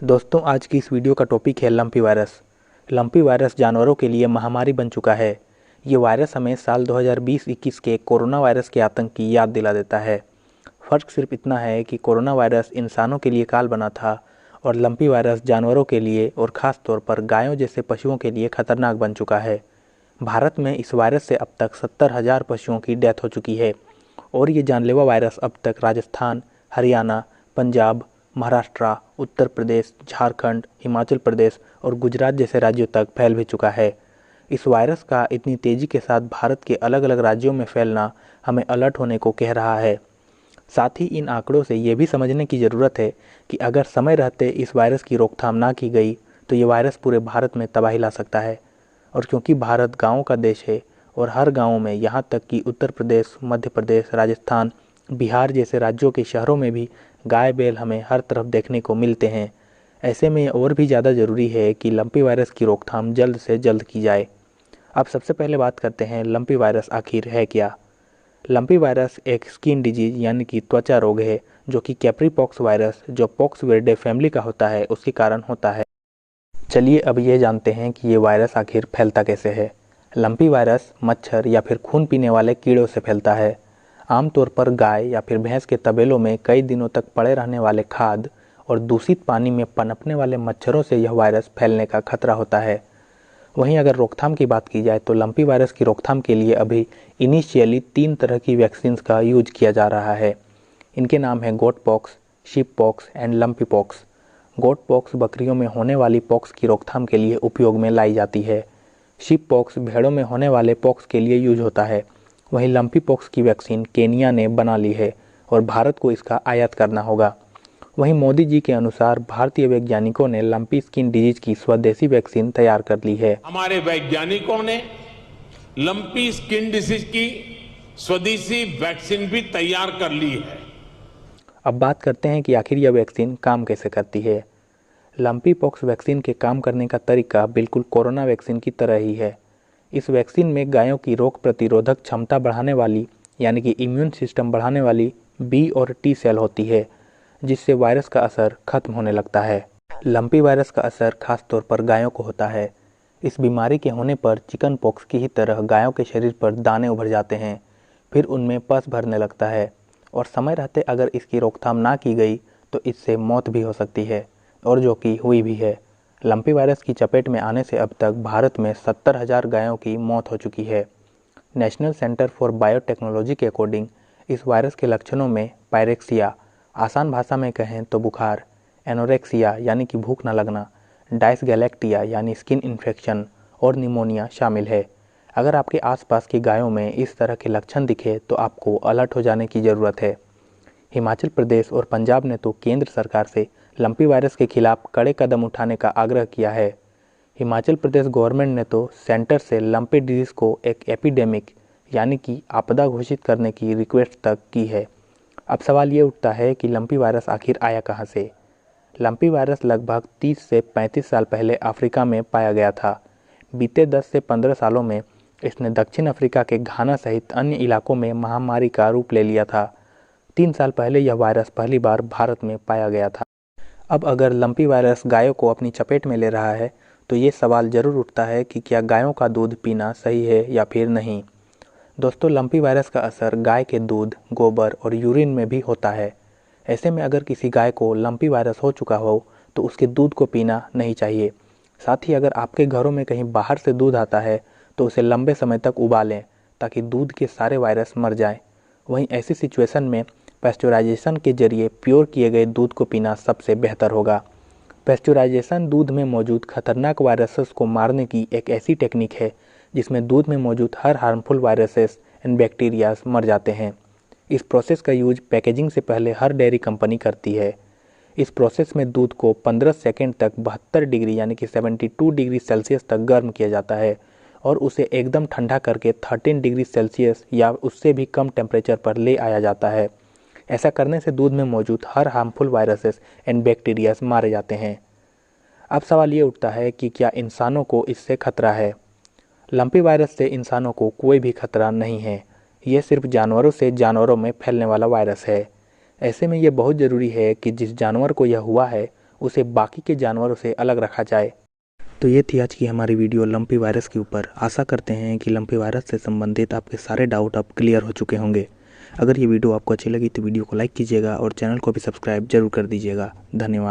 दोस्तों, आज की इस वीडियो का टॉपिक है लंपी वायरस। लंपी वायरस जानवरों के लिए महामारी बन चुका है। ये वायरस हमें साल 2020-21 के कोरोना वायरस के आतंक की याद दिला देता है। फ़र्क सिर्फ इतना है कि कोरोना वायरस इंसानों के लिए काल बना था और लंपी वायरस जानवरों के लिए और ख़ास तौर पर गायों जैसे पशुओं के लिए खतरनाक बन चुका है। भारत में इस वायरस से अब तक 70,000 पशुओं की डेथ हो चुकी है और ये जानलेवा वायरस अब तक राजस्थान, हरियाणा, पंजाब, महाराष्ट्र, उत्तर प्रदेश, झारखंड, हिमाचल प्रदेश और गुजरात जैसे राज्यों तक फैल भी चुका है। इस वायरस का इतनी तेज़ी के साथ भारत के अलग अलग राज्यों में फैलना हमें अलर्ट होने को कह रहा है। साथ ही इन आंकड़ों से ये भी समझने की ज़रूरत है कि अगर समय रहते इस वायरस की रोकथाम ना की गई तो ये वायरस पूरे भारत में तबाही ला सकता है। और क्योंकि भारत गाँवों का देश है और हर गाँव में, यहाँ तक कि उत्तर प्रदेश, मध्य प्रदेश, राजस्थान, बिहार जैसे राज्यों के शहरों में भी गाय बैल हमें हर तरफ देखने को मिलते हैं। ऐसे में और भी ज़्यादा ज़रूरी है कि लंपी वायरस की रोकथाम जल्द से जल्द की जाए। अब सबसे पहले बात करते हैं लंपी वायरस आखिर है क्या। लंपी वायरस एक स्किन डिजीज यानी कि त्वचा रोग है जो कि कैप्री पॉक्स वायरस, जो पॉक्सविरिडे फैमिली का होता है, उसके कारण होता है। चलिए अब ये जानते हैं कि ये वायरस आखिर फैलता कैसे है। लंपी वायरस मच्छर या फिर खून पीने वाले कीड़ों से फैलता है। आमतौर पर गाय या फिर भैंस के तबेलों में कई दिनों तक पड़े रहने वाले खाद और दूषित पानी में पनपने वाले मच्छरों से यह वायरस फैलने का खतरा होता है। वहीं अगर रोकथाम की बात की जाए तो लंपी वायरस की रोकथाम के लिए अभी इनिशियली 3 तरह की वैक्सीन का यूज किया जा रहा है। इनके नाम है goat pox, sheep pox and lumpy pox. Goat pox बकरियों में होने वाली पॉक्स की रोकथाम के लिए उपयोग में लाई जाती है। शीप पॉक्स भेड़ों में होने वाले पॉक्स के लिए यूज होता है। वहीं लंपी पॉक्स की वैक्सीन केनिया ने बना ली है और भारत को इसका आयात करना होगा। वहीं मोदी जी के अनुसार भारतीय वैज्ञानिकों ने लंपी स्किन डिजीज की स्वदेशी वैक्सीन तैयार कर ली है। हमारे वैज्ञानिकों ने लंपी स्किन डिसीज की स्वदेशी वैक्सीन भी तैयार कर ली है। अब बात करते हैं कि आखिर यह वैक्सीन काम कैसे करती है। लंपी पॉक्स वैक्सीन के काम करने का तरीका बिल्कुल कोरोना वैक्सीन की तरह ही है। इस वैक्सीन में गायों की रोग प्रतिरोधक क्षमता बढ़ाने वाली यानी कि इम्यून सिस्टम बढ़ाने वाली बी और टी सेल होती है, जिससे वायरस का असर खत्म होने लगता है। लंपी वायरस का असर खास तौर पर गायों को होता है। इस बीमारी के होने पर चिकन पॉक्स की ही तरह गायों के शरीर पर दाने उभर जाते हैं, फिर उनमें पस भरने लगता है और समय रहते अगर इसकी रोकथाम ना की गई तो इससे मौत भी हो सकती है, और जो कि हुई भी है। लंपी वायरस की चपेट में आने से अब तक भारत में 70,000 गायों की मौत हो चुकी है। नेशनल सेंटर फॉर बायोटेक्नोलॉजी के अकॉर्डिंग इस वायरस के लक्षणों में पायरेक्सिया, आसान भाषा में कहें तो बुखार, एनोरेक्सिया यानी कि भूख न लगना, डायसगैलेक्टिया यानी स्किन इन्फेक्शन और निमोनिया शामिल है। अगर आपके आसपास की गायों में इस तरह के लक्षण दिखे तो आपको अलर्ट हो जाने की ज़रूरत है। हिमाचल प्रदेश और पंजाब ने तो केंद्र सरकार से लंपी वायरस के खिलाफ कड़े कदम उठाने का आग्रह किया है। हिमाचल प्रदेश गवर्नमेंट ने तो सेंटर से लंपी डिजीज़ को एक एपिडेमिक यानी कि आपदा घोषित करने की रिक्वेस्ट तक की है। अब सवाल ये उठता है कि लंपी वायरस आखिर आया कहाँ से। लंपी वायरस लगभग 30 से 35 साल पहले अफ्रीका में पाया गया था। बीते 10 से 15 सालों में इसने दक्षिण अफ्रीका के घाना सहित अन्य इलाकों में महामारी का रूप ले लिया था। 3 साल पहले यह वायरस पहली बार भारत में पाया गया था। अब अगर लंपी वायरस गायों को अपनी चपेट में ले रहा है तो ये सवाल ज़रूर उठता है कि क्या गायों का दूध पीना सही है या फिर नहीं। दोस्तों, लंपी वायरस का असर गाय के दूध, गोबर और यूरिन में भी होता है। ऐसे में अगर किसी गाय को लंपी वायरस हो चुका हो तो उसके दूध को पीना नहीं चाहिए। साथ ही अगर आपके घरों में कहीं बाहर से दूध आता है तो उसे लंबे समय तक उबालें ताकि दूध के सारे वायरस मर जाएं। वहीं ऐसी सिचुएशन में पेस्चुराइजेशन के जरिए प्योर किए गए दूध को पीना सबसे बेहतर होगा। पेस्चुराइजेशन दूध में मौजूद खतरनाक वायरसेस को मारने की एक ऐसी टेक्निक है जिसमें दूध में मौजूद हर हार्मफुल वायरसेस एंड बैक्टीरियाज मर जाते हैं। इस प्रोसेस का यूज पैकेजिंग से पहले हर डेयरी कंपनी करती है। इस प्रोसेस में दूध को 15 सेकेंड तक 72 डिग्री यानी कि 72 डिग्री सेल्सियस तक गर्म किया जाता है और उसे एकदम ठंडा करके 13 डिग्री सेल्सियस या उससे भी कम टेम्परेचर पर ले आया जाता है। ऐसा करने से दूध में मौजूद हर हार्मफुल वायरसेस एंड बैक्टीरियाज मारे जाते हैं। अब सवाल ये उठता है कि क्या इंसानों को इससे खतरा है। लंपी वायरस से इंसानों को कोई भी खतरा नहीं है। ये सिर्फ जानवरों से जानवरों में फैलने वाला वायरस है। ऐसे में यह बहुत ज़रूरी है कि जिस जानवर को यह हुआ है उसे बाकी के जानवरों से अलग रखा जाए। तो ये थी आज की हमारी वीडियो लंपी वायरस के ऊपर। आशा करते हैं कि लंपी वायरस से संबंधित आपके सारे डाउट अब क्लियर हो चुके होंगे। अगर ये वीडियो आपको अच्छी लगी तो वीडियो को लाइक कीजिएगा और चैनल को भी सब्सक्राइब जरूर कर दीजिएगा। धन्यवाद।